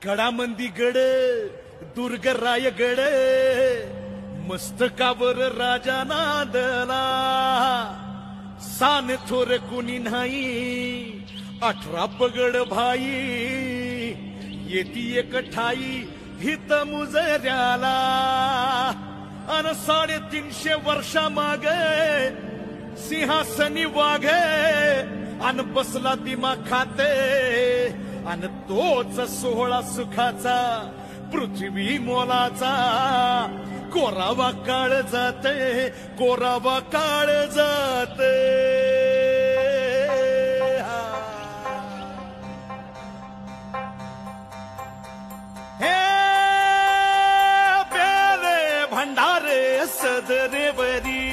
गडामंदी गड दुर्ग रायगड मस्तकावर राजा नांदला सान थोर कुणी नाही 18 पगड भाई येती एक ठाई हित मुजऱ्याला अन 350 वर्षा मागे सिंहासनी वाघे अन बसला दिमा खाते अन तोच 16 सुखाचा पृथ्वी मोलाचा कोरावा काळ जाते कोरावा काळ जाते हे बेले भंडारे सदरेवरी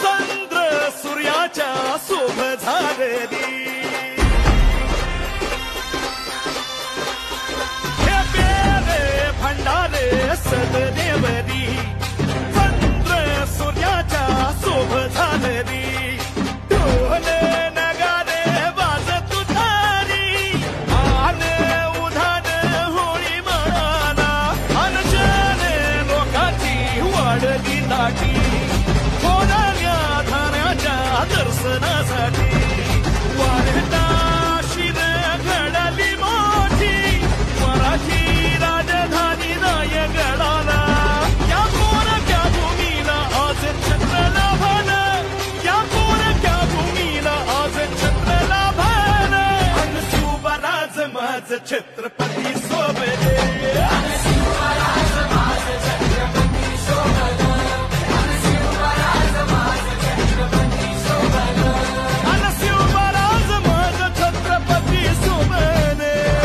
चंद्र सूर्याच्या शोभ झालेली सदनेवरी चंद्र सूर्याच्या शोभ झालेली ढोले नगारे वाजत तुतारी आने उधान होळी म्हणाला अनशने लोकाची वाढली दाटी कोणाल्या धान्याच्या दर्शनासाठी वाढता शिर घडली मोठी मराठी राजधानी गडाला या कोरक्या भूमीला आज छत्र लाभन या कोरक्या भूमीला आज छत्र लाभन अन शिवराज माझ छत्रपती सोबले अन शिवराज माझ छत्रपती सोबले अन शिवराज माझ छत्रपती सोबले अन शिवराज माझ छत्रपती सोबले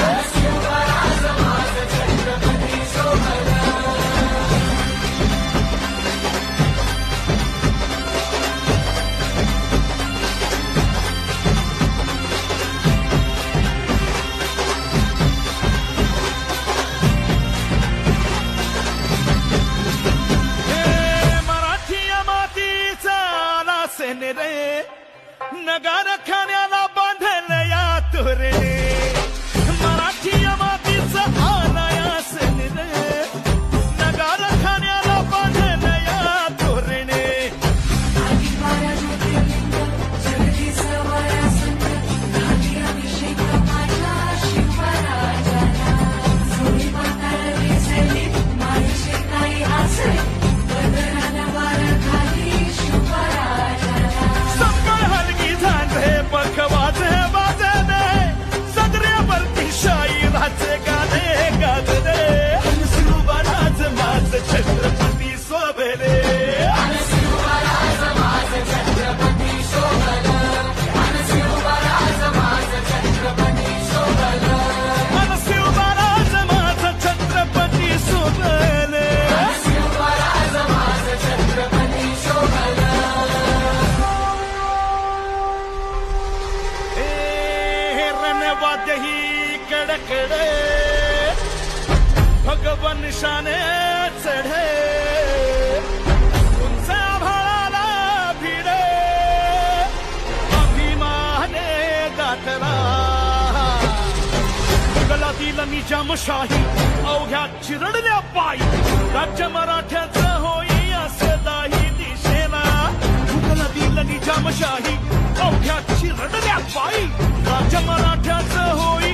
अन शिवराज माझ छत्रपती सोबले रे नगार खाण्याला बांधल या तोरे मराठी मातीचा आलाया सेन रे नगार खाण्याला बांधल या तोरणे छत्रपती सोबले अन शिवराज माझ छत्रपती सोबले अन शिवराज माझ छत्रपती सोबले अन शिवराज माझ छत्रपती सोबले अन शिवराज माझ छत्रपती सोबले हे रणवाद्य ही कडकडे भगवन शाने चढे तुमच्या भाळाला भिडे अभिमाने गाठला मुघलातील निजामशाही अवघ्या चिरडल्या पायी राज्य मराठ्याचं होई असं दाही दिशेला मुघलातील निजामशाही अवघ्या चिरडल्या पायी राज्य मराठ्याचं होई